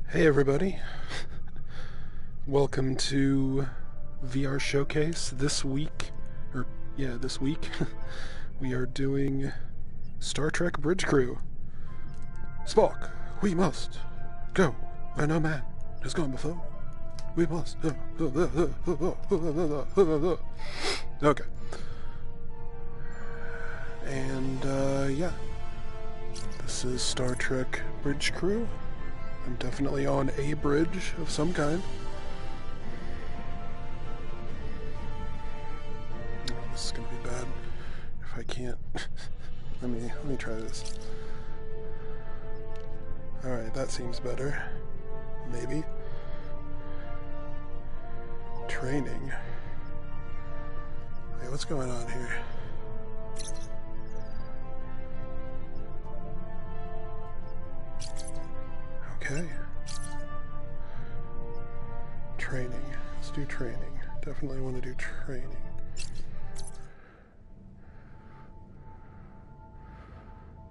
Hey everybody, welcome to VR Showcase. This week, we are doing Star Trek Bridge Crew. Spock, we must go where no man has gone before. We must. Okay. And, yeah. This is Star Trek Bridge Crew. I'm definitely on a bridge of some kind. Oh, this is gonna be bad if I can't. let me try this. Alright, that seems better. Maybe. Training. Wait, what's going on here? Okay. Training. Let's do training. Definitely want to do training.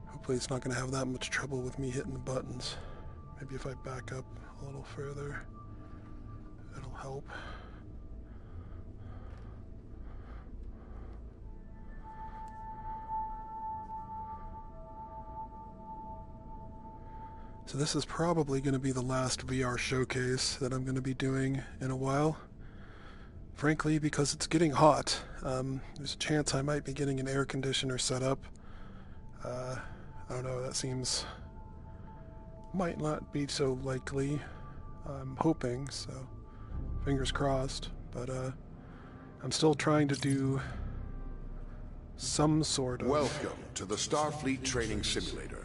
Hopefully it's not going to have that much trouble with me hitting the buttons. Maybe if I back up a little further, it'll help. So this is probably going to be the last VR showcase that I'm going to be doing in a while. Frankly, because it's getting hot. There's a chance I might be getting an air conditioner set up. I don't know, that might not be so likely. I'm hoping, so fingers crossed. But I'm still trying to do some sort of... Welcome to the Starfleet Training Simulator.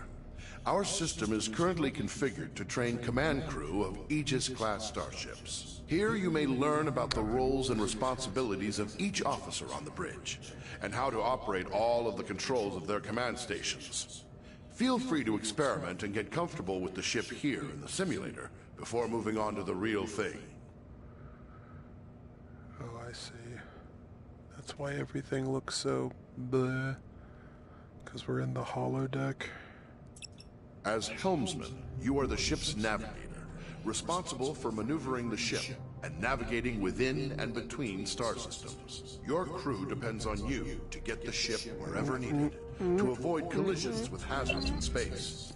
Our system is currently configured to train command crew of Aegis-class starships. Here you may learn about the roles and responsibilities of each officer on the bridge, and how to operate all of the controls of their command stations. Feel free to experiment and get comfortable with the ship here in the simulator before moving on to the real thing. Oh, I see. That's why everything looks so bleh. Because we're in the holodeck. As helmsman, you are the ship's navigator, responsible for maneuvering the ship and navigating within and between star systems. Your crew depends on you to get the ship wherever needed, to avoid collisions with hazards in space,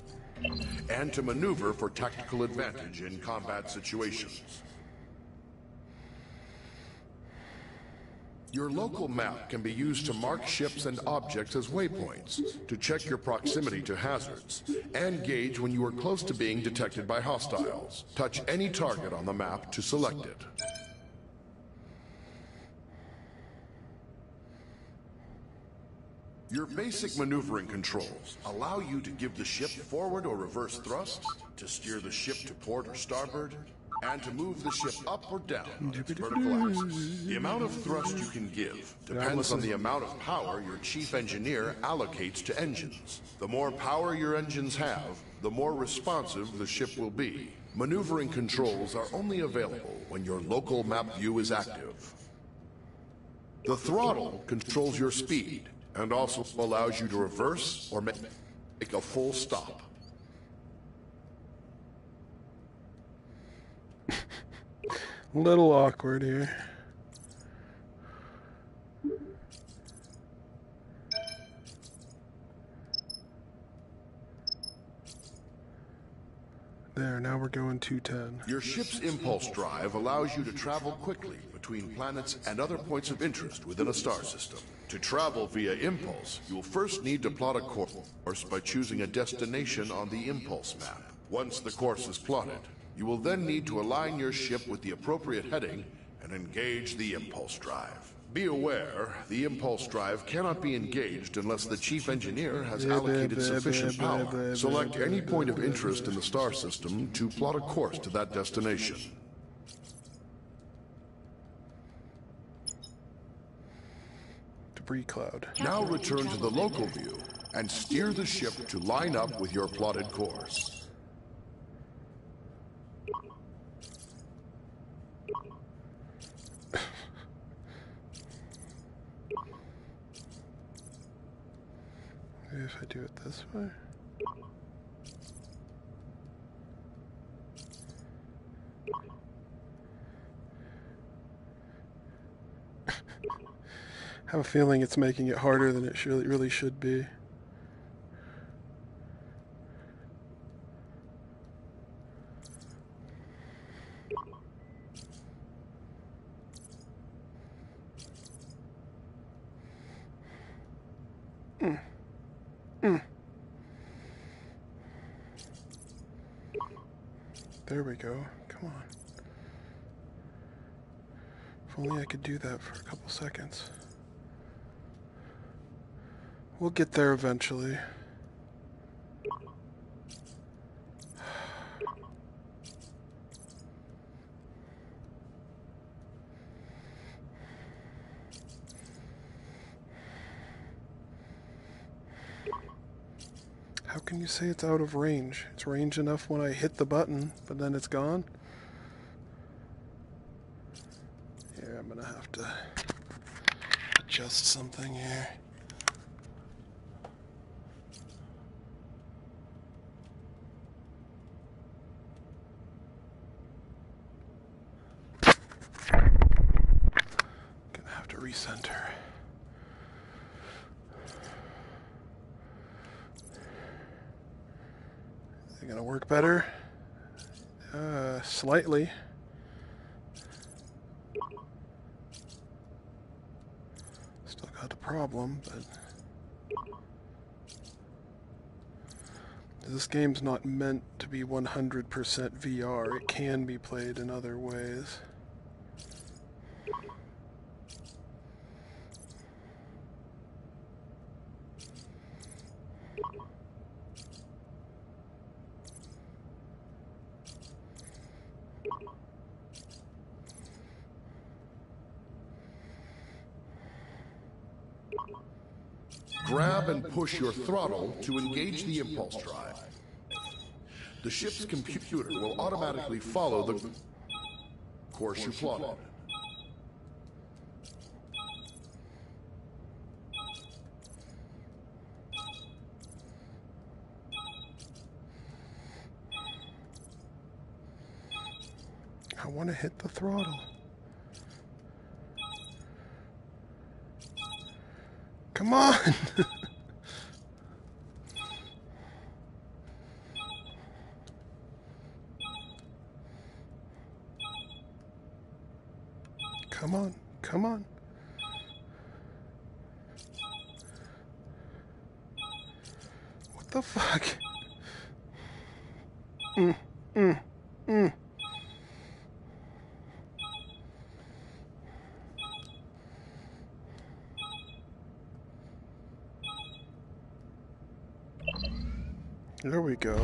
and to maneuver for tactical advantage in combat situations. Your local map can be used to mark ships and objects as waypoints, to check your proximity to hazards, and gauge when you are close to being detected by hostiles. Touch any target on the map to select it. Your basic maneuvering controls allow you to give the ship forward or reverse thrust, to steer the ship to port or starboard, and to move the ship up or down on its vertical axis. The amount of thrust you can give depends on the amount of power your chief engineer allocates to engines. The more power your engines have, the more responsive the ship will be. Maneuvering controls are only available when your local map view is active. The throttle controls your speed and also allows you to reverse or make a full stop. Little awkward here. There, now we're going 210. Your ship's impulse drive allows you to travel quickly between planets and other points of interest within a star system. To travel via impulse, you'll first need to plot a course by choosing a destination on the impulse map. Once the course is plotted, you will then need to align your ship with the appropriate heading and engage the impulse drive. Be aware, the impulse drive cannot be engaged unless the chief engineer has allocated sufficient power. Select any point of interest in the star system to plot a course to that destination. Debris cloud. Now return to the local view and steer the ship to line up with your plotted course. Maybe if I do it this way. I have a feeling it's making it harder than it really should be. There we go. Come on. If only I could do that for a couple seconds. We'll get there eventually. How can you say it's out of range? It's range enough when I hit the button, but then it's gone? Yeah, I'm gonna have to adjust something here. Gonna have to recenter. Is it gonna work better? Slightly. Still got the problem, but this game's not meant to be 100% VR. It can be played in other ways. Grab and push your throttle to engage the impulse drive. The ship's computer will automatically follow the course you plotted. I want to hit the throttle. Come on! Come on, come on. What the fuck? There we go.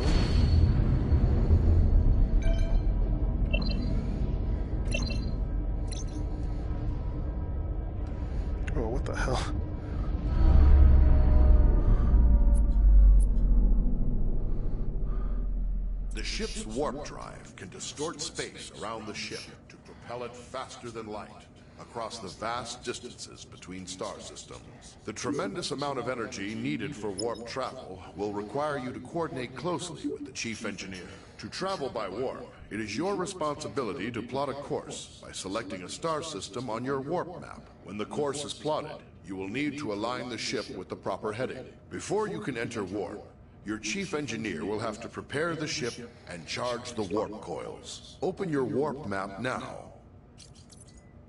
Oh, what the hell? The ship's warp drive can distort space around the ship to propel it faster than light across the vast distances between star systems. The tremendous amount of energy needed for warp travel will require you to coordinate closely with the chief engineer. To travel by warp, it is your responsibility to plot a course by selecting a star system on your warp map. When the course is plotted, you will need to align the ship with the proper heading. Before you can enter warp, your chief engineer will have to prepare the ship and charge the warp coils. Open your warp map now.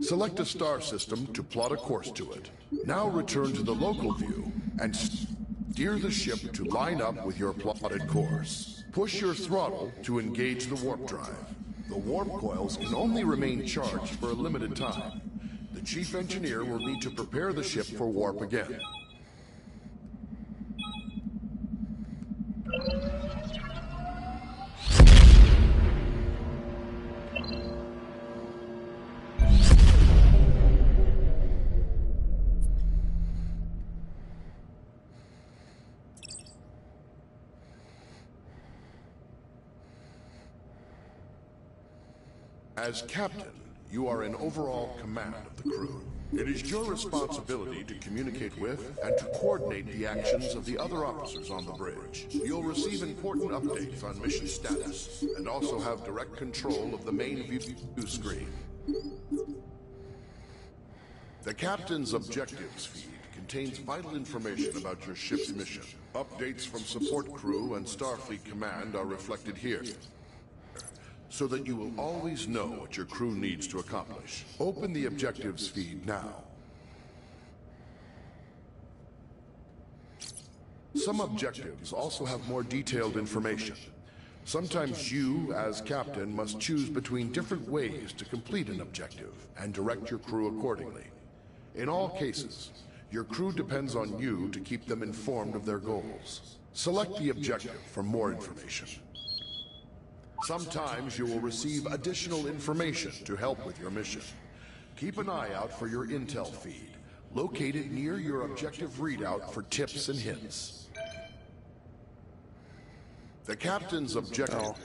Select a star system to plot a course to it. Now return to the local view and steer the ship to line up with your plotted course. Push your throttle to engage the warp drive. The warp coils can only remain charged for a limited time. The chief engineer will need to prepare the ship for warp again. As captain, you are in overall command of the crew. It is your responsibility to communicate with and to coordinate the actions of the other officers on the bridge. You'll receive important updates on mission status and also have direct control of the main view screen. The captain's objectives feed contains vital information about your ship's mission. Updates from support crew and Starfleet Command are reflected here, so that you will always know what your crew needs to accomplish. Open the objectives feed now. Some objectives also have more detailed information. Sometimes you, as captain, must choose between different ways to complete an objective and direct your crew accordingly. In all cases, your crew depends on you to keep them informed of their goals. Select the objective for more information. Sometimes you will receive additional information to help with your mission. Keep an eye out for your intel feed, located near your objective readout for tips and hints. The captain's objective.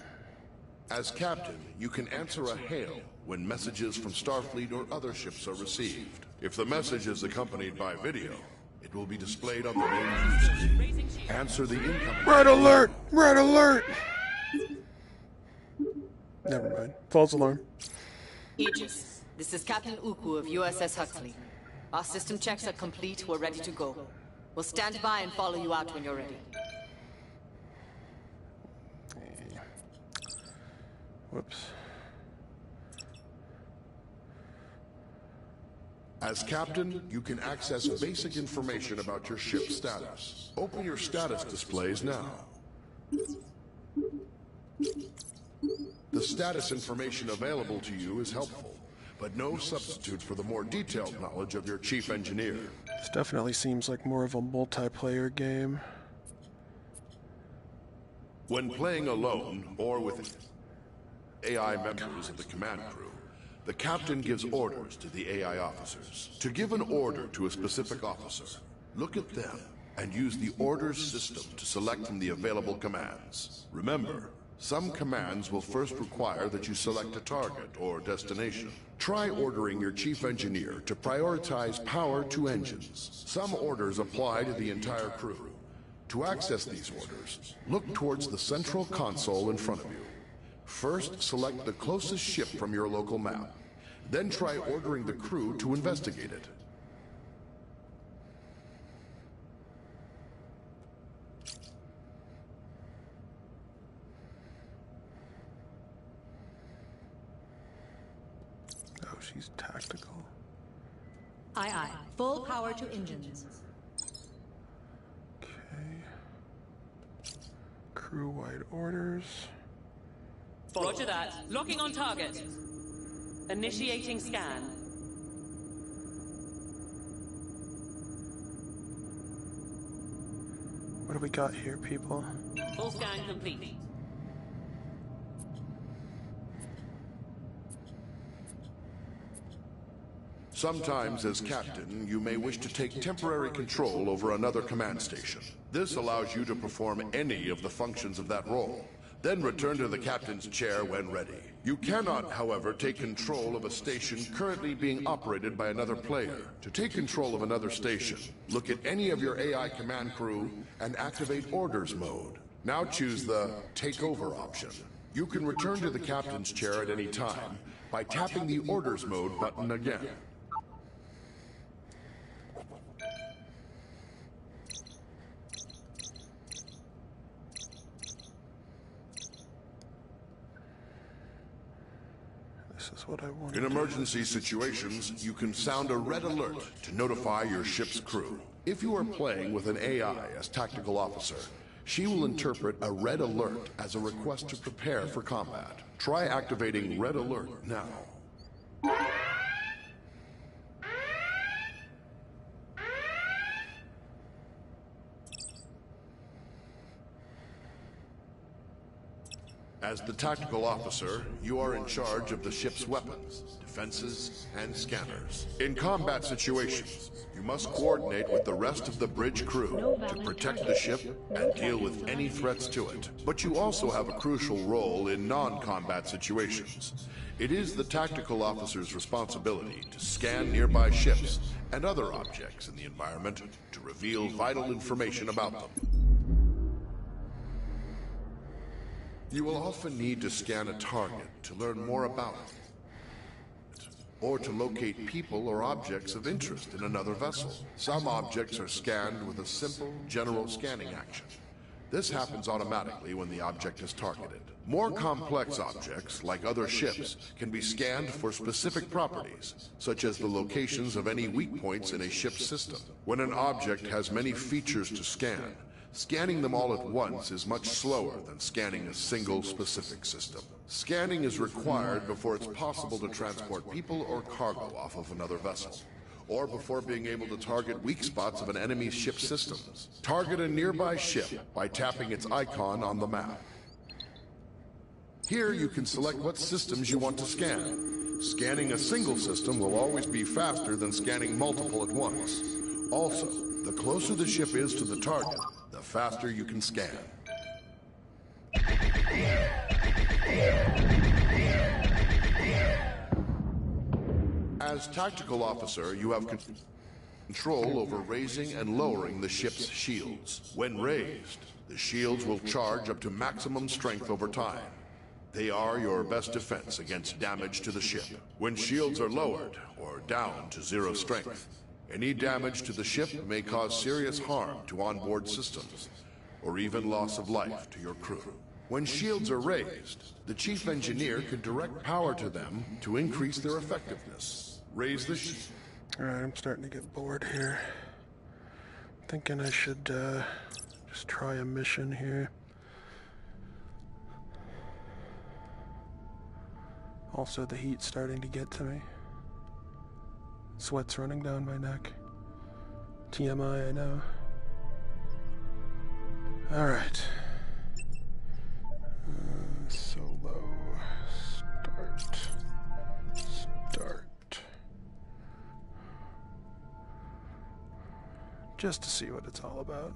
As captain, you can answer a hail when messages from Starfleet or other ships are received. If the message is accompanied by video, it will be displayed on the main view screen. Answer the incoming... Red alert! Red alert! Never mind. False alarm. Aegis, this is Captain Uku of USS Huxley. Our system checks are complete. We're ready to go. We'll stand by and follow you out when you're ready. Whoops. As captain, you can access basic information about your ship's status. Open your status displays now. The status information available to you is helpful, but no substitute for the more detailed knowledge of your chief engineer. This definitely seems like more of a multiplayer game. When playing alone or with AI members of the command crew, the captain gives orders to the AI officers. To give an order to a specific officer, look at them and use the orders system to select from the available commands. Remember, some commands will first require that you select a target or destination. Try ordering your chief engineer to prioritize power to engines. Some orders apply to the entire crew. To access these orders, look towards the central console in front of you. First, select the closest ship from your local map. Then try ordering the crew to investigate it. Oh, she's tactical. Aye, aye. Full power to engines. Okay. Crew-wide orders. Roger that. Locking on target. Initiating scan. What do we got here, people? Full scan complete. Sometimes, as captain, you may wish to take temporary control over another command station. This allows you to perform any of the functions of that role. Then return to the captain's chair when ready. You cannot, however, take control of a station currently being operated by another player. To take control of another station, look at any of your AI command crew and activate orders mode. Now choose the Take Over option. You can return to the captain's chair at any time by tapping the orders mode button again. This is what I want. In emergency situations, you can sound a red alert to notify your ship's crew. If you are playing with an AI as tactical officer, she will interpret a red alert as a request to prepare for combat. Try activating red alert now. As the tactical officer, you are in charge of the ship's weapons, defenses, and scanners. In combat situations, you must coordinate with the rest of the bridge crew to protect the ship and deal with any threats to it. But you also have a crucial role in non-combat situations. It is the tactical officer's responsibility to scan nearby ships and other objects in the environment to reveal vital information about them. You will often need to scan a target to learn more about it. or to locate people or objects of interest in another vessel. Some objects are scanned with a simple, general scanning action. This happens automatically when the object is targeted. More complex objects, like other ships, can be scanned for specific properties, such as the locations of any weak points in a ship's system. When an object has many features to scan, scanning them all at once is much slower than scanning a single specific system. Scanning is required before it's possible to transport people or cargo off of another vessel, or before being able to target weak spots of an enemy's ship systems. Target a nearby ship by tapping its icon on the map. Here you can select what systems you want to scan. Scanning a single system will always be faster than scanning multiple at once. Also, the closer the ship is to the target, the faster you can scan. As tactical officer, you have control over raising and lowering the ship's shields. When raised, the shields will charge up to maximum strength over time. They are your best defense against damage to the ship. When shields are lowered, or down to 0 strength, any damage to the ship may cause serious harm to onboard systems, or even loss of life to your crew. When shields are raised, the chief engineer can direct power to them to increase their effectiveness. Raise the Alright, I'm starting to get bored here. Thinking I should just try a mission here. Also, the heat's starting to get to me. Sweat's running down my neck. TMI, I know. Alright. Solo. Start. Just to see what it's all about.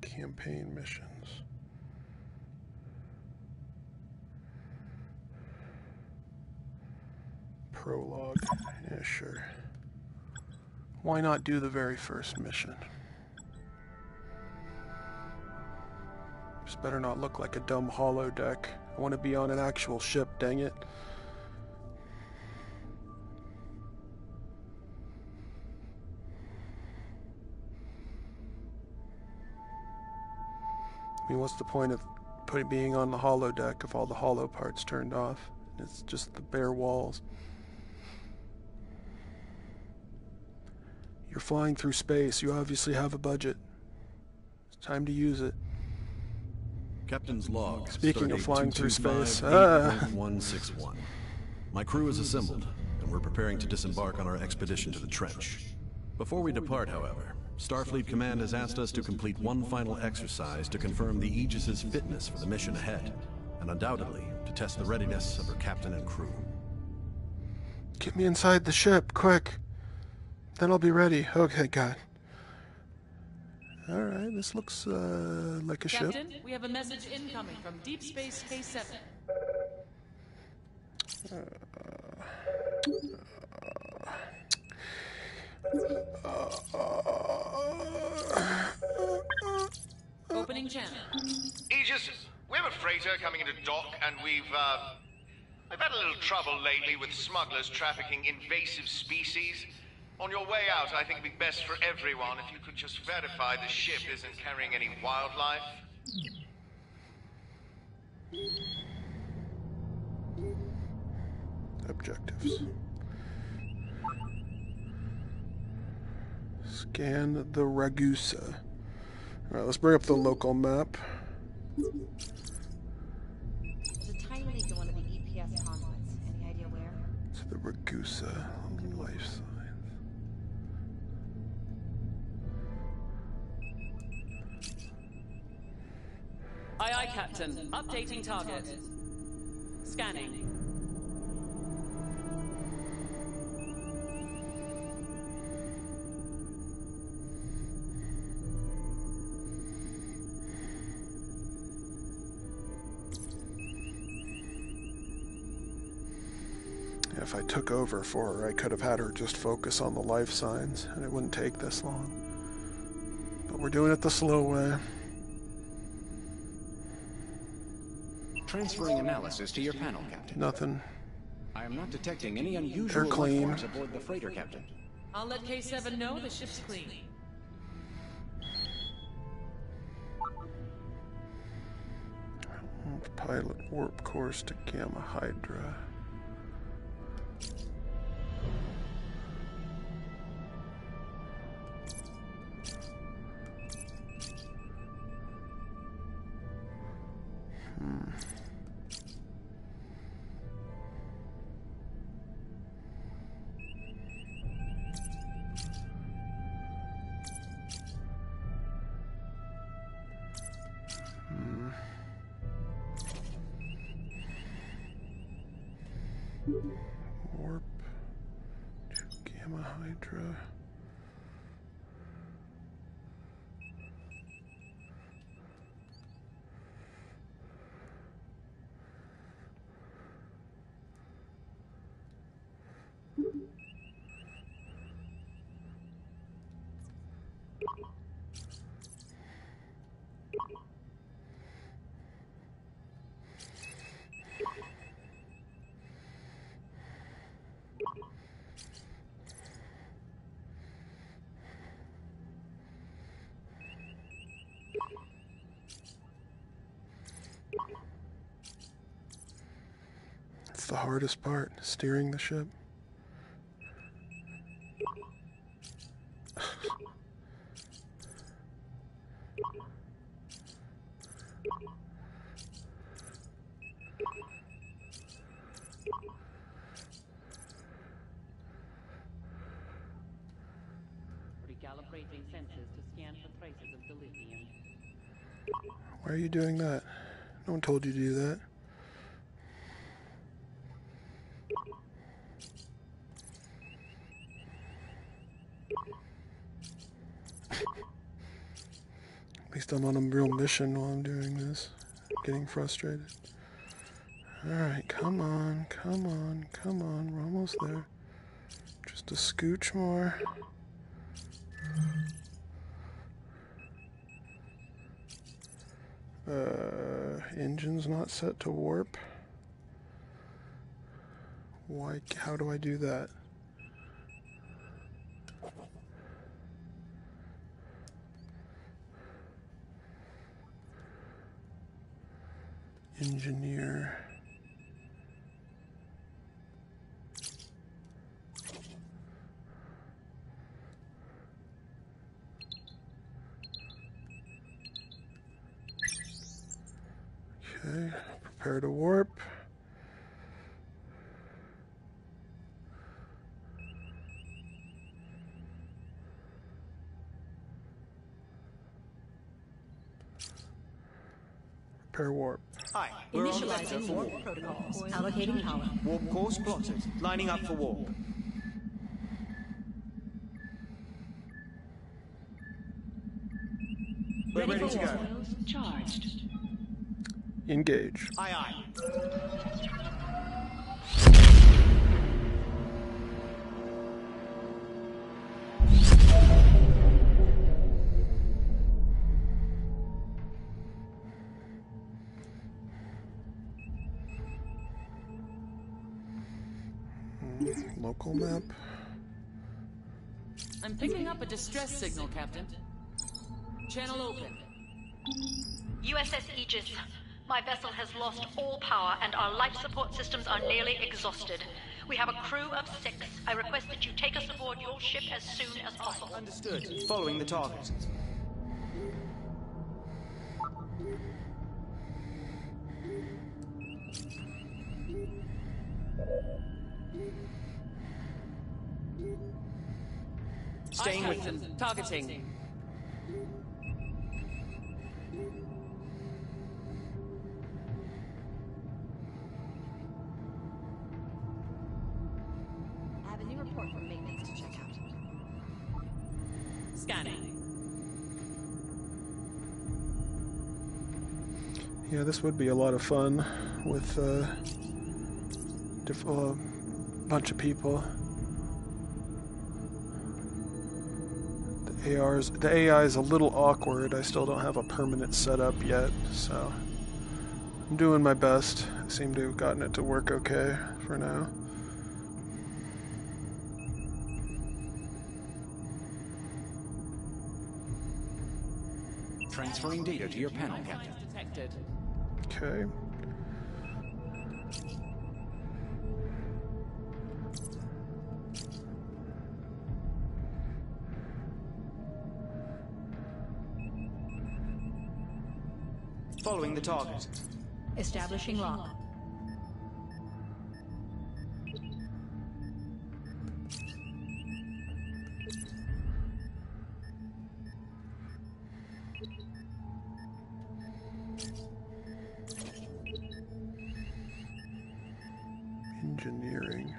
Campaign missions. Prologue. Yeah, sure. Why not do the very first mission? This better not look like a dumb holodeck. I want to be on an actual ship, dang it. I mean, what's the point of being on the holodeck if all the holo parts turned off? It's just the bare walls. You're flying through space. You obviously have a budget. It's time to use it. Captain's log. Speaking of flying through space. 161. My crew is assembled, and we're preparing to disembark on our expedition to the trench. Before we depart, however, Starfleet Command has asked us to complete one final exercise to confirm the Aegis's fitness for the mission ahead, and undoubtedly to test the readiness of her captain and crew. Get me inside the ship, quick. Then I'll be ready. Okay, God. Alright, this looks like a ship. Captain, we have a message incoming from Deep Space K7. Opening channel. Aegis, we have a freighter coming into dock, and we've had a little trouble lately with smugglers trafficking invasive species. On your way out, I think it'd be best for everyone if you could just verify the ship isn't carrying any wildlife. Objectives. Scan the Ragusa. Alright, let's bring up the local map. There's a tiny leak in one of the EPS conduits. Any idea where? To the Ragusa life signs. Aye, aye, Captain. Updating target. Scanning. If I took over for her, I could have had her just focus on the life signs, and it wouldn't take this long. But we're doing it the slow way. Transferring analysis to your panel, Captain. Nothing. I am not detecting any unusual life clean. forms aboard the freighter, Captain. I'll let K7 know the ship's clean. Pilot warp course to Gamma Hydra. Warp to Gamma Hydra. It's the hardest part, steering the ship. Recalibrating sensors to scan for traces of the lithium. Why are you doing that? No one told you to do that. At least I'm on a real mission while I'm doing this. Getting frustrated. Alright, come on, come on, come on. We're almost there. Just a scooch more. Engine's not set to warp. Why? How do I do that? Engineer. Okay, prepare to warp. Prepare warp. Hi, we're on vector Initializing for warp warp. protocols. Allocating power. Warp course plotted. Lining up for warp. We're ready to go. Charged. Engage. Aye, aye. Local map. I'm picking up a distress signal, Captain. Channel open. USS Aegis. My vessel has lost all power and our life support systems are nearly exhausted. We have a crew of 6. I request that you take us aboard your ship as soon as possible. Understood. Following the target. Staying with them. Targeting. I have a new report from maintenance to check out. Scanning. Yeah, this would be a lot of fun with a bunch of people. The AI is a little awkward. I still don't have a permanent setup yet, so I'm doing my best. I seem to have gotten it to work okay for now. Transferring data to your panel, Captain. Detected. Okay. Following the target. Establishing lock. Engineering.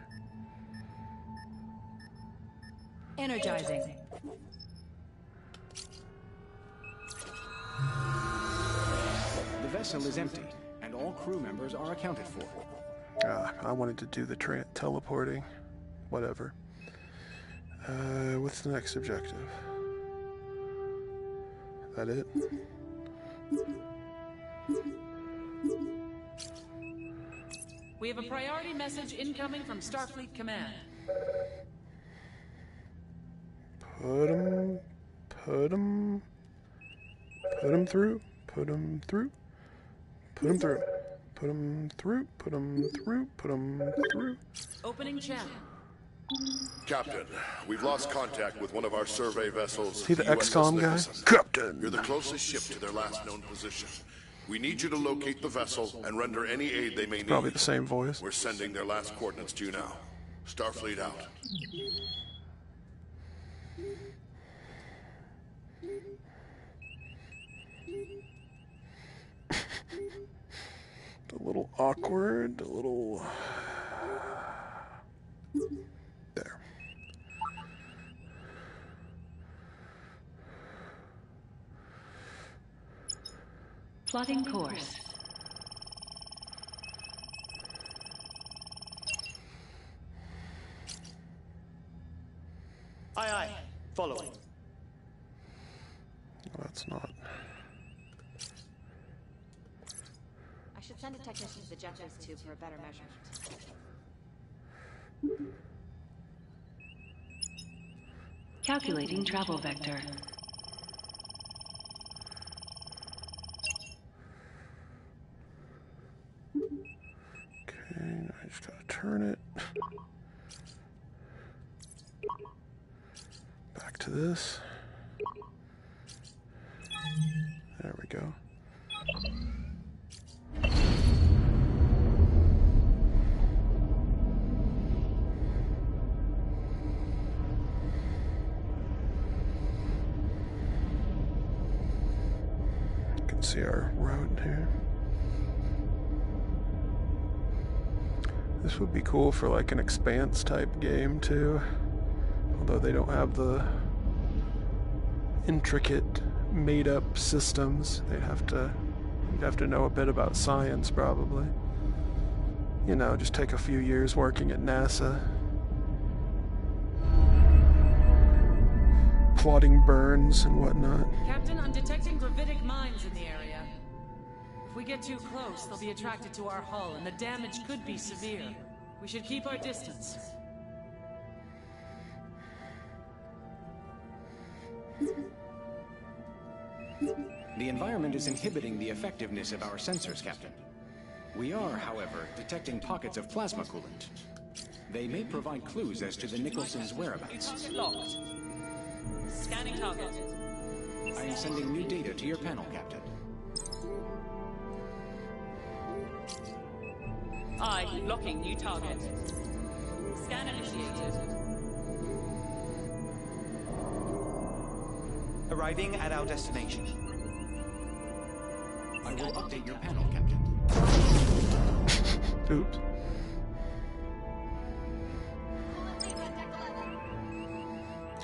Energizing. The vessel is empty, and all crew members are accounted for. I wanted to do the teleporting. Whatever. What's the next objective? That it? We have a priority message incoming from Starfleet Command. Put 'em through. Put 'em through. Put 'em through. Put 'em through. Put 'em through. Put 'em through. Opening channel. Captain, we've lost contact with one of our survey vessels. See the USS XCOM guy? Nicholson. Captain! You're the closest ship to their last known position. We need you to locate the vessel and render any aid they may need. Probably the same voice. We're sending their last coordinates to you now. Starfleet out. A little awkward, a little... There. Plotting course. Aye, aye. Following. That's not... I should send a technician to the Jeffries tube for a better measurement. Calculating travel vector. Okay, now I just gotta turn it. Back to this. There we go. You can see our road here. This would be cool for like an Expanse type game too. Although they don't have the intricate made up systems. You'd have to know a bit about science probably. You know, just take a few years working at NASA. Plotting burns and whatnot. Captain, I'm detecting gravitic mines in the area. If we get too close, they'll be attracted to our hull, and the damage could be severe. We should keep our distance. The environment is inhibiting the effectiveness of our sensors, Captain. We are, however, detecting pockets of plasma coolant. They may provide clues as to the Nicholson's whereabouts. Target locked. Scanning target. I am sending new data to your panel, Captain. Aye, locking new target. Scan initiated. Arriving at our destination. I will update your panel, Captain. Oops.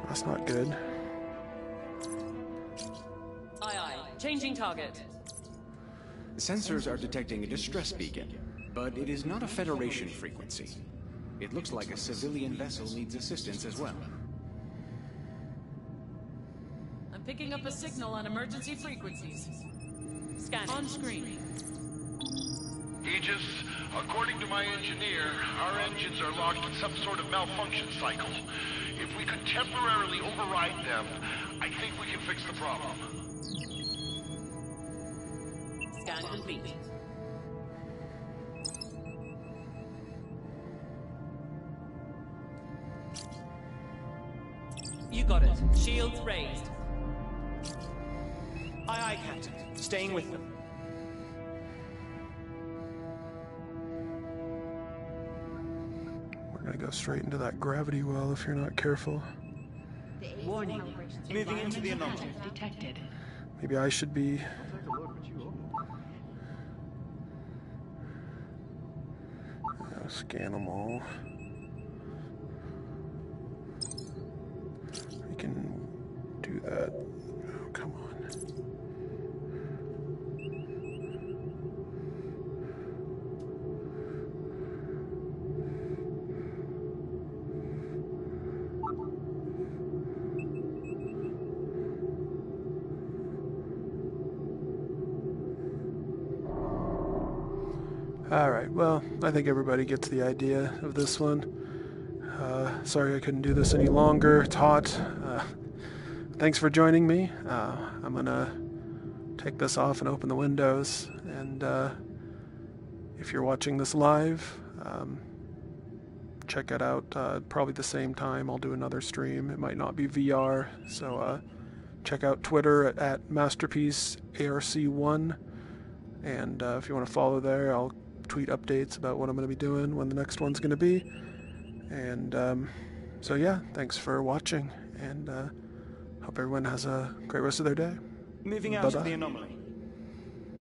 That's not good. Aye, aye. Changing target. Sensors are detecting a distress beacon, but it is not a Federation frequency. It looks like a civilian vessel needs assistance as well. I'm picking up a signal on emergency frequencies. Scan on screen. Aegis, according to my engineer, our engines are locked in some sort of malfunction cycle. If we could temporarily override them, I think we can fix the problem. Scan complete. You got it. Shields raised. Aye, aye, Captain. Staying with them. We're gonna go straight into that gravity well if you're not careful. Warning. Moving into the anomaly. Detected. Maybe I should be... scan them all. We can do that. Oh, come on. Alright, well, I think everybody gets the idea of this one. Sorry I couldn't do this any longer. It's hot. Thanks for joining me. I'm gonna take this off and open the windows, and if you're watching this live, check it out probably the same time. I'll do another stream. It might not be VR, so check out Twitter at MasterpieceARC1, and if you want to follow there, I'll tweet updates about what I'm going to be doing, when the next one's going to be. And so yeah, thanks for watching, and hope everyone has a great rest of their day. Moving out of the anomaly.